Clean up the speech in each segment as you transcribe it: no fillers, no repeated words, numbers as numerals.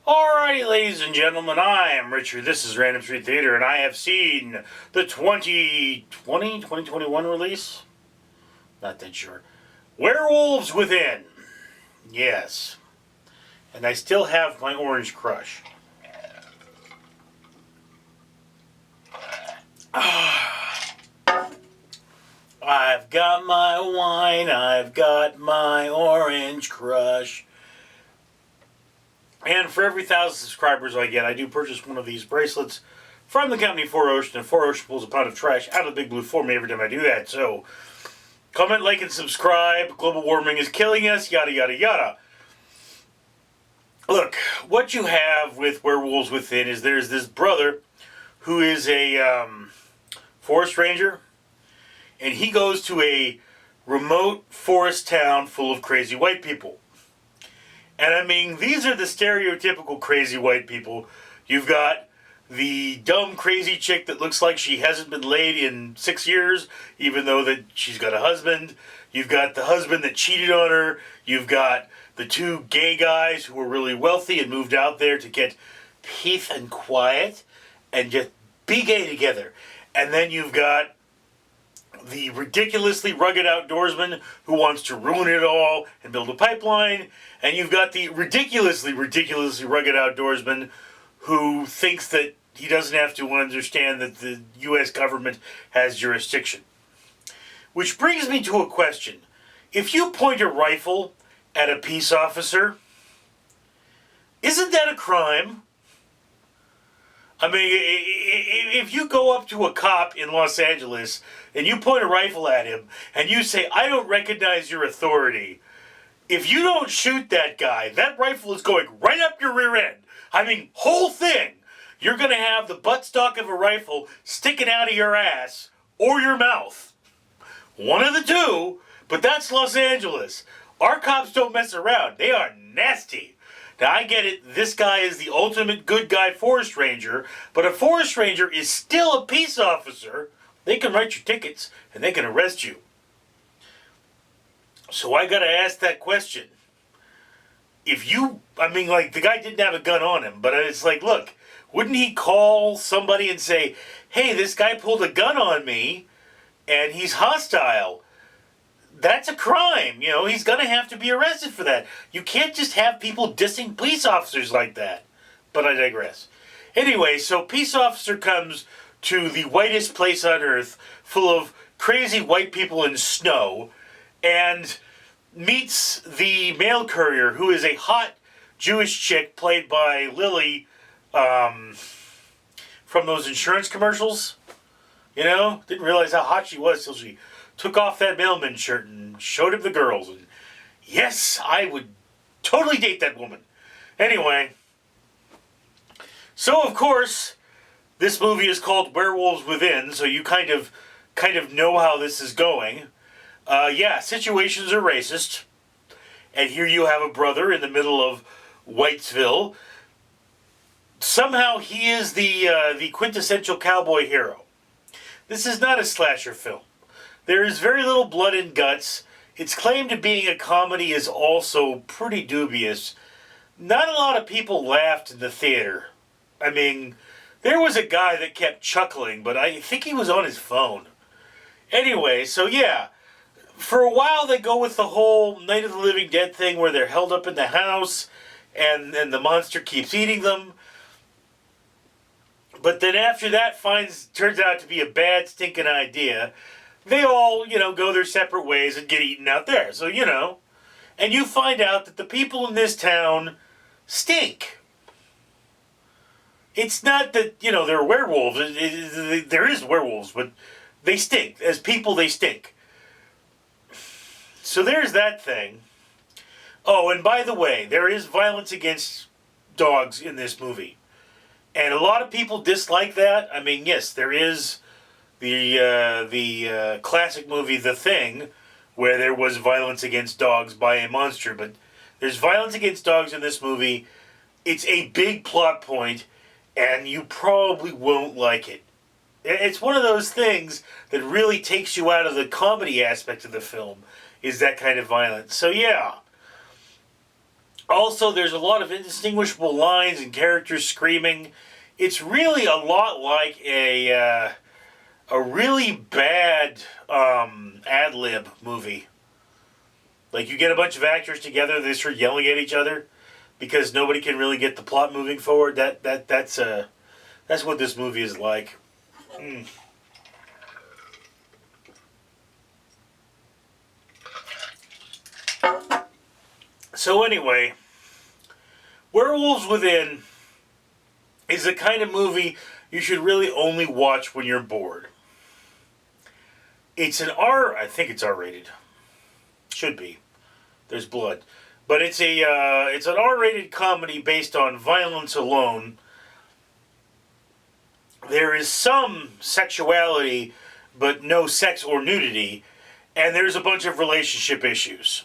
Alrighty, ladies and gentlemen, I am Richard. This is Random Street Theater, and I have seen the 2021 release? Not that sure. Werewolves Within. Yes. And I still have my orange crush. I've got my wine, I've got my orange crush. And for every 1,000 subscribers I get, I do purchase one of these bracelets from the company 4Ocean, and 4Ocean pulls a pound of trash out of the big blue for me every time I do that. So, comment, like, and subscribe. Global warming is killing us, yada, yada, yada. Look, what you have with Werewolves Within is there's this brother who is a forest ranger, and he goes to a remote forest town full of crazy white people. And I mean, these are the stereotypical crazy white people. You've got the dumb crazy chick that looks like she hasn't been laid in 6 years, even though that she's got a husband. You've got the husband that cheated on her. You've got the two gay guys who were really wealthy and moved out there to get peace and quiet and just be gay together. And then you've got the ridiculously rugged outdoorsman who wants to ruin it all and build a pipeline. And you've got the ridiculously rugged outdoorsman who thinks that he doesn't have to understand that the U.S. government has jurisdiction. Which brings me to a question. If you point a rifle at a peace officer, isn't that a crime? I mean, if you go up to a cop in Los Angeles and you point a rifle at him and you say, "I don't recognize your authority," if you don't shoot that guy, that rifle is going right up your rear end. I mean, whole thing. You're going to have the buttstock of a rifle sticking out of your ass or your mouth. One of the two, but that's Los Angeles. Our cops don't mess around. They are nasty. Now, I get it, this guy is the ultimate good guy forest ranger, but a forest ranger is still a peace officer. They can write your tickets, and they can arrest you. So I gotta ask that question. If you, I mean, like, the guy didn't have a gun on him, but it's like, look, wouldn't he call somebody and say, "Hey, this guy pulled a gun on me, and he's hostile"? That's a crime, you know, he's gonna have to be arrested for that. You can't just have people dissing police officers like that. But I digress. Anyway, so peace officer comes to the whitest place on earth, full of crazy white people in snow, and meets the mail courier, who is a hot Jewish chick played by Lily, from those insurance commercials. You know, didn't realize how hot she was till she took off that mailman shirt and showed him the girls. And yes, I would totally date that woman. Anyway, so of course, this movie is called Werewolves Within, so you kind of know how this is going. Yeah, situations are racist. And here you have a brother in the middle of Whitesville. Somehow he is the quintessential cowboy hero. This is not a slasher film. There is very little blood and guts. Its claim to being a comedy is also pretty dubious. Not a lot of people laughed in the theater. I mean, there was a guy that kept chuckling, but I think he was on his phone. Anyway, so yeah, for a while they go with the whole Night of the Living Dead thing where they're held up in the house and the monster keeps eating them. But then after that turns out to be a bad stinking idea. They all, you know, go their separate ways and get eaten out there. So, you know, and you find out that the people in this town stink. It's not that, you know, they're werewolves. There is werewolves, but they stink. As people, they stink. So there's that thing. Oh, and by the way, there is violence against dogs in this movie. And a lot of people dislike that. I mean, yes, there is the classic movie The Thing, where there was violence against dogs by a monster, but there's violence against dogs in this movie. It's a big plot point, and you probably won't like it. It's one of those things that really takes you out of the comedy aspect of the film, is that kind of violence. So yeah, Also, there's a lot of indistinguishable lines and characters screaming. It's really a lot like a really bad ad lib movie. Like you get a bunch of actors together, they start yelling at each other because nobody can really get the plot moving forward. That's what this movie is like. Mm. So anyway, Werewolves Within is the kind of movie you should really only watch when you're bored. It's an I think it's R-rated. Should be. There's blood. But it's an R-rated comedy based on violence alone. There is some sexuality, but no sex or nudity, and there's a bunch of relationship issues.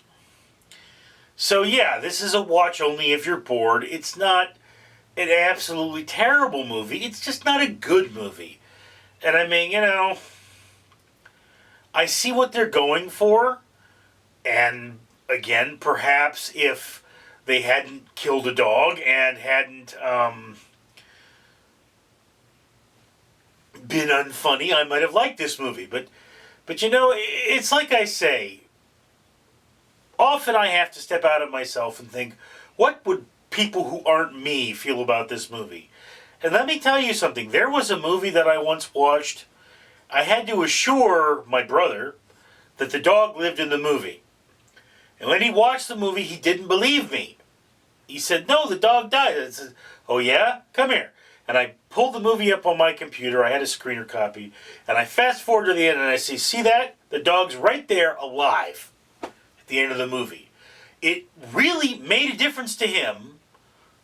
So yeah, this is a watch only if you're bored. It's not an absolutely terrible movie. It's just not a good movie. And I mean, I see what they're going for, and again, perhaps if they hadn't killed a dog and hadn't been unfunny, I might have liked this movie. But it's like I say, often I have to step out of myself and think, what would people who aren't me feel about this movie? And let me tell you something. There was a movie that I once watched. I had to assure my brother that the dog lived in the movie. And when he watched the movie, he didn't believe me. He said, no, the dog died. I said, oh yeah? Come here. And I pulled the movie up on my computer. I had a screener copy. And I fast forward to the end and I say, see that? The dog's right there alive at the end of the movie. It really made a difference to him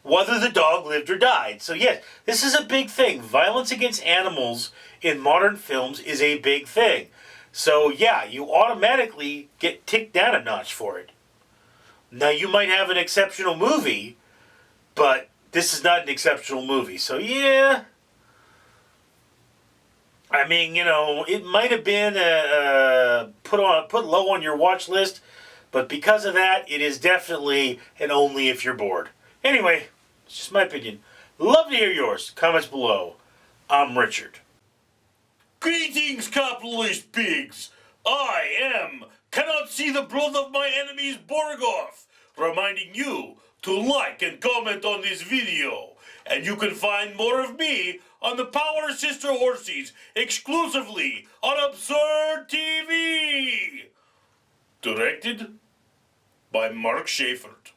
whether the dog lived or died. So yes, this is a big thing. Violence against animals in modern films is a big thing. So yeah, you automatically get ticked down a notch for it. Now you might have an exceptional movie, but this is not an exceptional movie. So yeah, I mean, it might have been put low on your watch list, but because of that, it is definitely an only if you're bored. Anyway, it's just my opinion. Love to hear yours. Comments below. I'm Richard. Greetings, capitalist pigs. I cannot see the blood of my enemies Borgoth, reminding you to like and comment on this video. And you can find more of me on the Power Sister Horsies exclusively on Absurd TV. Directed by Mark Schaefert.